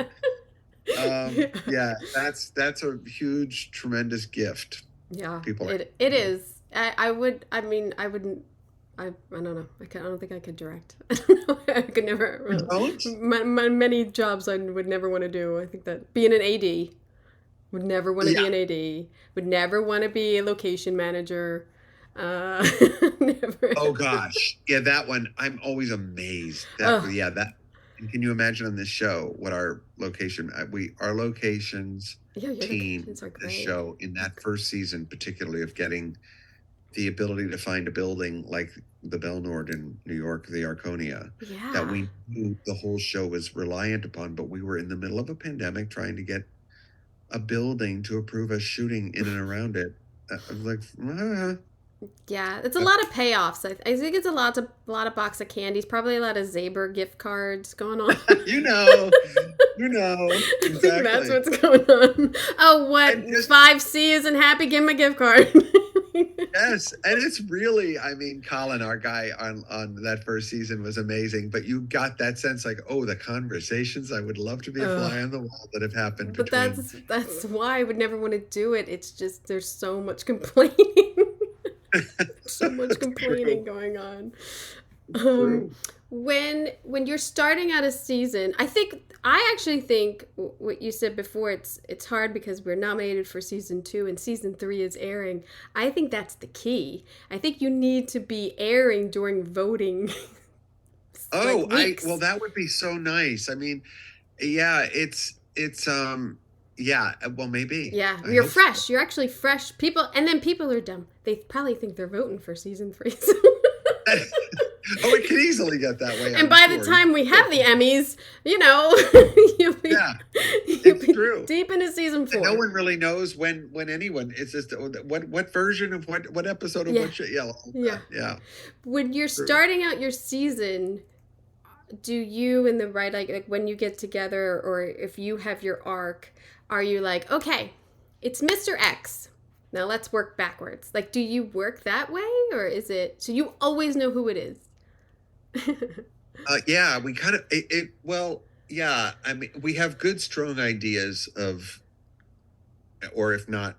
Yeah, that's a huge, tremendous gift. Yeah, People it is. I would. I mean, I wouldn't. I don't know. I don't think I could direct. I don't know. I could never. don't? My many jobs I would never want to do. I think that being an AD, would never want to be Yeah. an AD. Would never want to be a location manager. Never. Oh gosh, yeah, that one. I'm always amazed. Oh, That. And can you imagine on this show what our locations yeah, your team locations are this great. show in that first season, particularly of getting the ability to find a building like the Belnord in New York, the Arconia, that Yeah. we knew the whole show was reliant upon, but we were in the middle of a pandemic trying to get a building to approve us shooting in and around it. I was like, Yeah, it's a lot of payoffs. I think it's a lot of box of candies, probably a lot of Zaber gift cards going on. you know, I think that's exactly. what's going on. Oh, what? And just 5C isn't happy? Give him a gift card. Yes, and it's really, I mean, Colin, our guy on that first season, was amazing. But you got that sense, like, oh, the conversations I would love to be a fly on the wall that have happened But between. that's why I would never want to do it. It's just there's so much complaining. So much complaining going on. True. When you're starting out a season, I actually think what you said before, it's hard because we're nominated for season 2 and season 3 is airing. I think that's the key. I think you need to be airing during voting. Oh, weeks. well, that would be so nice. I mean, yeah, yeah, well, maybe. Yeah, I you're hope fresh. so. You're actually fresh. People are dumb. They probably think they're voting for season 3. Oh, it can easily get that way. And I'm by the sure. time we have the Emmys, you'll be, Yeah, you'll it's be true. deep into season And no 4. one really knows when anyone. It's just what version of what episode of Yeah. what shit. Yeah, Yeah. yeah. When you're True. starting out your season, do you and the right like when you get together, or if you have your arc, are you like, okay, it's Mr. X, now let's work backwards? Like, do you work that way, or is it so you always know who it is? Yeah, we kind of well, yeah. I mean, we have good, strong ideas of, or if not,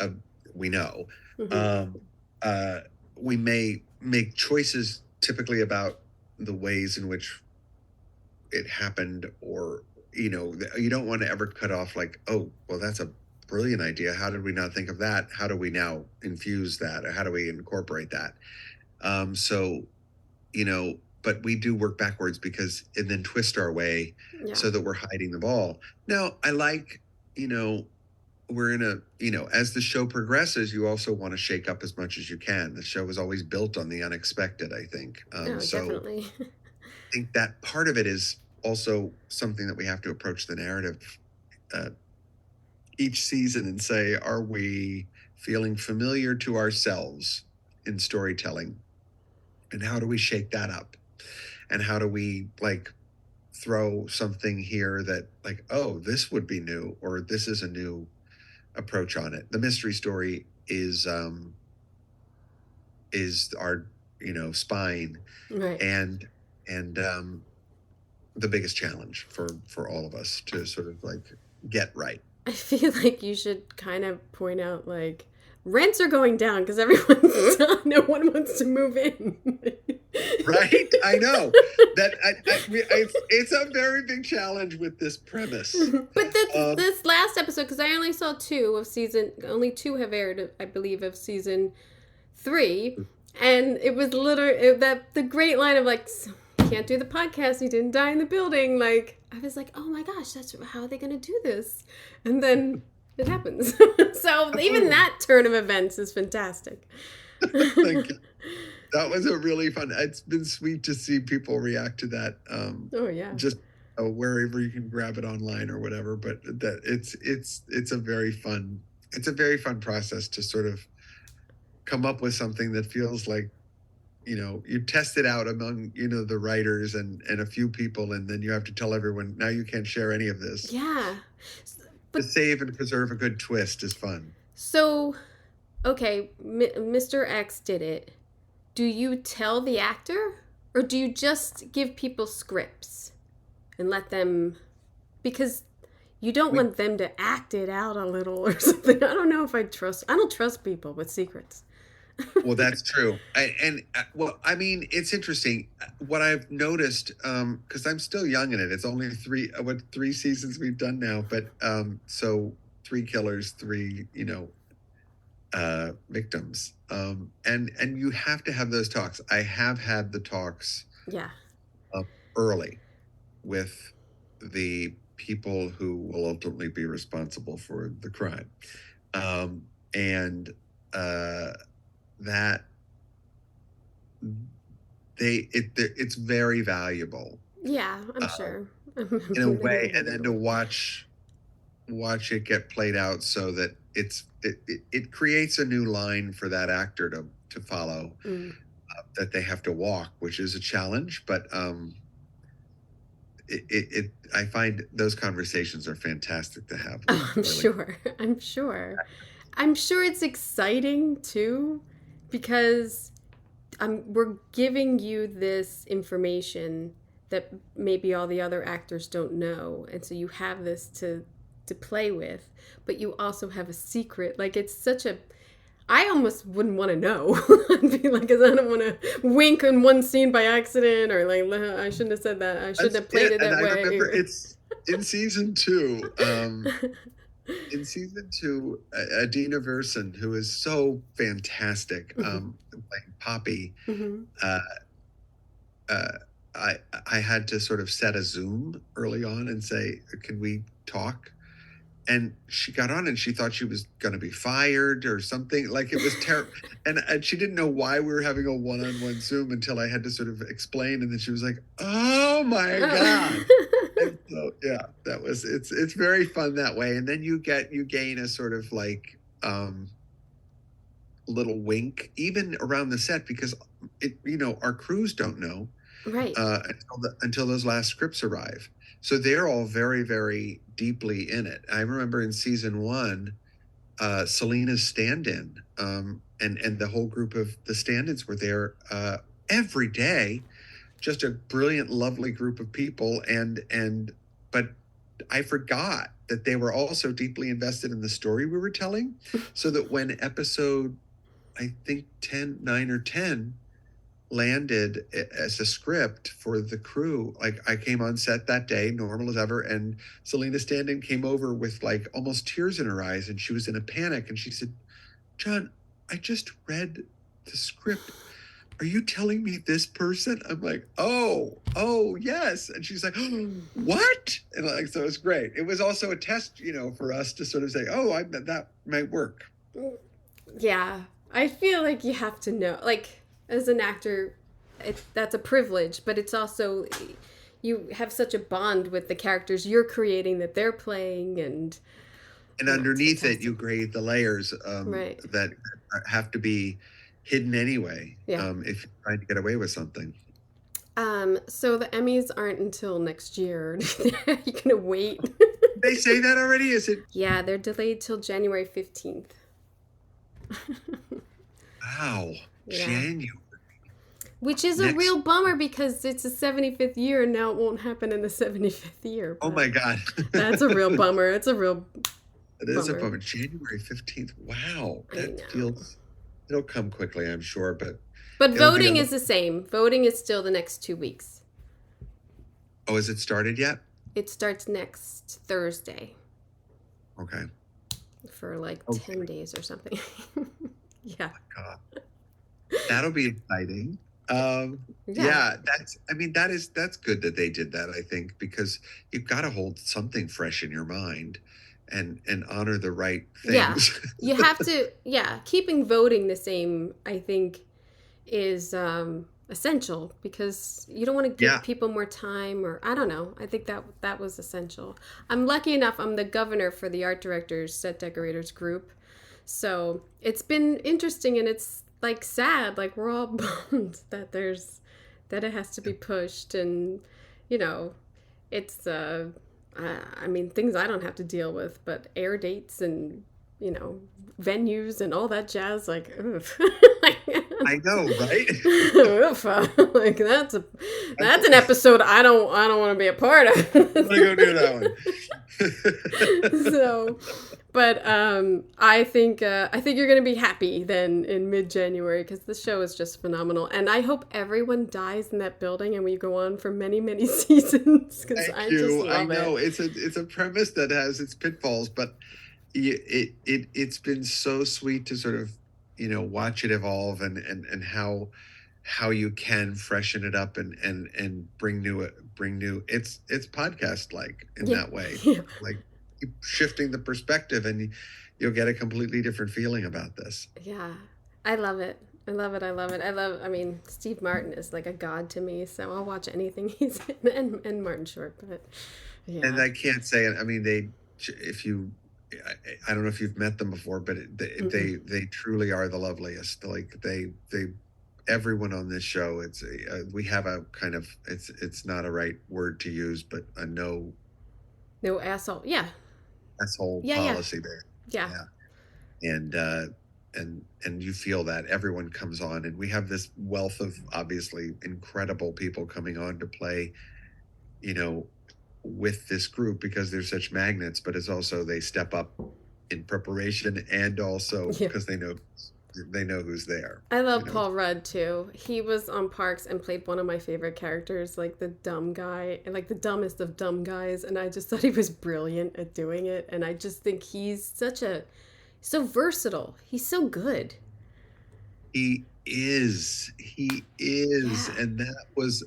uh, we know. Mm-hmm. Um, uh, we may make choices typically about the ways in which it happened, or you don't want to ever cut off like, oh, well, that's a brilliant idea. How did we not think of that? How do we now infuse that, or how do we incorporate that? So but we do work backwards and then twist our way Yeah. so that we're hiding the ball. Now, I like, we're in as the show progresses, you also want to shake up as much as you can. The show is always built on the unexpected, I think. So Definitely. I think that part of it is also something that we have to approach the narrative each season and say, are we feeling familiar to ourselves in storytelling? And how do we shake that up? And how do we throw something here that oh, this would be new, or this is a new approach on it? The mystery story is our spine, Right. and the biggest challenge for all of us to sort of get right. I feel like you should kind of point out rents are going down because everyone's no one wants to move in. Right? I know that it's a very big challenge with this premise. But this last episode, because I only saw only 2 have aired, I believe, of season 3, and it was literally the great line of can't do the podcast, he didn't die in the building. I was like, oh my gosh, how are they going to do this? And then it happens. So even that turn of events is fantastic. Thank you. That was a really fun. It's been sweet to see people react to that. Oh yeah. Just wherever you can grab it online or whatever. But that it's a very fun process to sort of come up with something that feels like you test it out among the writers and a few people, and then you have to tell everyone now you can't share any of this. Yeah. But to save and preserve a good twist is fun. So, okay, Mr. X did it. Do you tell the actor, or do you just give people scripts and let them, because you don't want them to act it out a little or something? I don't know if I don't trust people with secrets. Well, that's true. Well, I mean, it's interesting. What I've noticed, because I'm still young in it. It's only 3 seasons we've done now, but so 3 killers, 3 victims, and you have to have those talks. I have had the talks, yeah, early with the people who will ultimately be responsible for the crime, and that it's very valuable. Yeah, I'm sure. In a way, and then to watch it get played out so that it creates a new line for that actor to follow, that they have to walk, which is a challenge, but I find those conversations are fantastic to have. Oh, I'm sure. I'm sure it's exciting too, because we're giving you this information that maybe all the other actors don't know, and so you have this to play with, but you also have a secret. It's such a, I almost wouldn't want to know. I'd be because I don't want to wink in one scene by accident, or I shouldn't have said that. I shouldn't have played it that way. I remember it's in season 2. In season 2, Adina Verson, who is so fantastic, playing Poppy, I had to sort of set a Zoom early on and say, can we talk? and she got on and she thought she was going to be fired or something. Like, it was terrible. And she didn't know why we were having a one-on-one Zoom until I had to sort of explain. And then she was like, oh my God. And so, yeah, it's very fun that way. And then you gain a sort of like, little wink even around the set, because our crews don't know Right. Until those last scripts arrive. So they're all very, very deeply in it. I remember in season 1, Selena's stand-in, and the whole group of the stand-ins were there every day. Just a brilliant, lovely group of people, but I forgot that they were also deeply invested in the story we were telling, so that when episode, I think 9 or 10 landed as a script for the crew, like, I came on set that day normal as ever, and Selena Stanton came over with like almost tears in her eyes, and she was in a panic, and she said, John, I just read the script. Are you telling me this person? I'm like, oh yes. And she's like, oh, what? And like, so it was great. It was also a test, for us to sort of say, that might work. Yeah, I feel like you have to know, like, as an actor, that's a privilege, but it's also, you have such a bond with the characters you're creating that they're playing, and underneath it, you grade the layers right. that have to be hidden anyway, Yeah. if you're trying to get away with something. So the Emmys aren't until next year. You're gonna wait. They say that already? Is it? Yeah, they're delayed till January 15th. Wow. Yeah. January. Which is a real bummer, because it's the 75th year and now it won't happen in the 75th year. Oh my God. That's a real bummer. It's a real It is a bummer. January 15th. Wow. That feels, it'll come quickly, I'm sure, but voting is the same. Voting is still the next 2 weeks. Oh, has it started yet? It starts next Thursday. Okay. For like 10 days or something. Yeah. Oh my God. That'll be exciting. Yeah, that's good that they did that, I think, because you've got to hold something fresh in your mind and honor the right things. Yeah. You have to, keeping voting the same, I think, is essential, because you don't want to give people more time, or I don't know. I think that was essential. I'm lucky enough, I'm the governor for the art directors, set decorators group. So it's been interesting, and it's like sad, like we're all bummed that it has to be pushed, and it's things I don't have to deal with, but air dates and venues and all that jazz, like oof. I know, right? Oof. Like that's an episode I don't want to be a part of. I'm gonna go do that one. So, but I think you're gonna be happy then in mid-January, because the show is just phenomenal, and I hope everyone dies in that building and we go on for many, many seasons, because I just love it. I know it's a premise that has its pitfalls, but it's been so sweet to sort of watch it evolve, and how you can freshen it up and bring new it's podcast like in that way. Like, keep shifting the perspective, and you'll get a completely different feeling about this. Yeah, I love it. I mean, Steve Martin is like a god to me, so I'll watch anything he's in, and Martin Short, but yeah. And I can't say it. I mean, I don't know if you've met them before, but they truly are the loveliest. Like, everyone on this show, we have a kind of, it's not a right word to use, but a no asshole policy there. Yeah. And you feel that everyone comes on, and we have this wealth of obviously incredible people coming on to play, with this group, because they're such magnets, but it's also they step up in preparation, and also because they know who's there. I love Paul Rudd too. He was on Parks and played one of my favorite characters, like the dumb guy, and like the dumbest of dumb guys, and I just thought he was brilliant at doing it, and I just think he's so versatile. He's so good. He is. And that was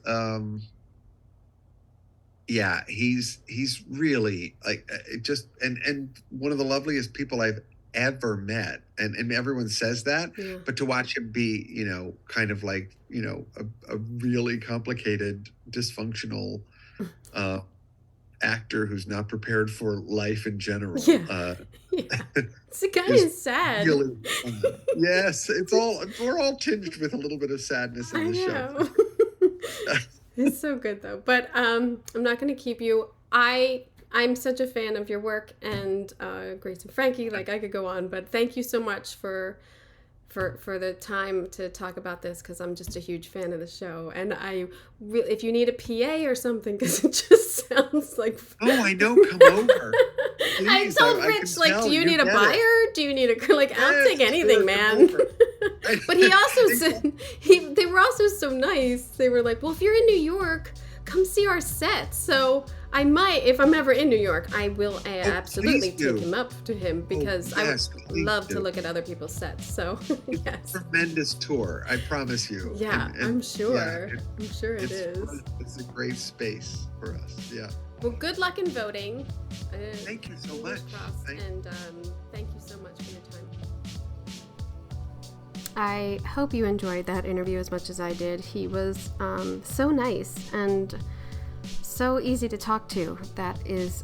yeah, he's really like it just and one of the loveliest people I've ever met, and everyone says that, Yeah. but to watch him be, kind of like, a really complicated, dysfunctional uh actor who's not prepared for life in general, Yeah. Yeah. It's kind is of sad. really fun. Yes, we're all tinged with a little bit of sadness in I the show. know. It's so good though. But I'm not going to keep you. I'm such a fan of your work and Grace and Frankie. Like I could go on, but thank you so much for the time to talk about this because I'm just a huge fan of the show. And if you need a PA or something, because it just sounds like. Oh, I know. Come over. I Please, told I Rich, can like, tell do you need a get buyer? it. Do you need a like? I'll Yes, take anything, sure, man. come over. But he also said they were also so nice. They were like, well, if you're in New York, come see our set. So I might, if I'm ever in New York, I will absolutely please do. take him up to him because yes, I would please love do. to look at other people's sets. So yes, Tremendous tour, I promise you. yeah, And I'm sure. yeah, I'm sure it is. It's a great space for us. Yeah. Well, good luck in voting. Thank you so Fingers much. crossed, Thank and thank you so much for your time. I hope you enjoyed that interview as much as I did. He was so nice and so easy to talk to. That is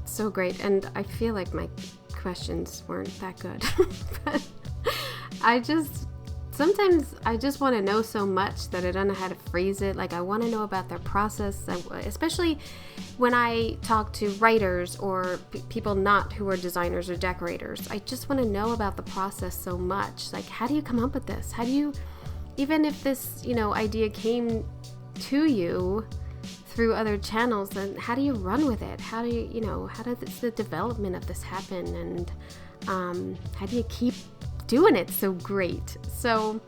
so great. And I feel like my questions weren't that good. But sometimes I just want to know so much that I don't know how to phrase it. Like I want to know about their process, especially when I talk to writers or people not who are designers or decorators. I just want to know about the process so much. Like, how do you come up with this? How do you, even if this, idea came to you through other channels, then how do you run with it? How do you, how does the development of this happen? And how do you keep doing it so great? So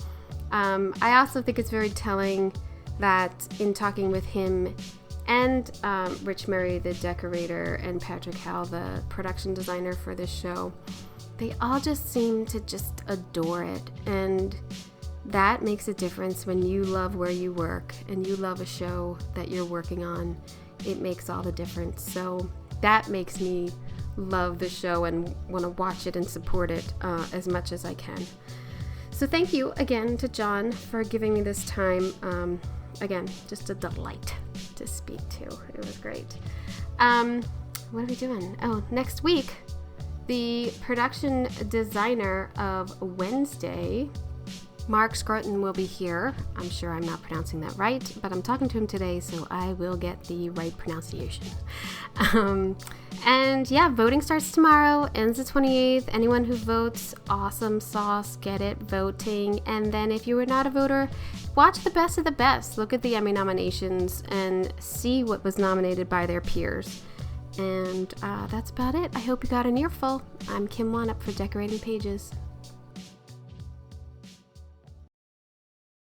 I also think it's very telling that in talking with him and Rich Murray, the decorator, and Patrick Howell, the production designer for this show, they all just seem to just adore it. And that makes a difference when you love where you work and you love a show that you're working on. It makes all the difference. So that makes me love the show and want to watch it and support it as much as I can. So thank you again to John for giving me this time. Again, just a delight to speak to. It was great. What are we doing? Oh, next week, the production designer of Wednesday, Mark Scruton, will be here. I'm sure I'm not pronouncing that right, but I'm talking to him today, so I will get the right pronunciation. And yeah, voting starts tomorrow, ends the 28th. Anyone who votes, awesome sauce, get it, voting. And then if you were not a voter, watch the best of the best. Look at the Emmy nominations and see what was nominated by their peers. And that's about it. I hope you got an earful. I'm Kim Wanup for Decorating Pages.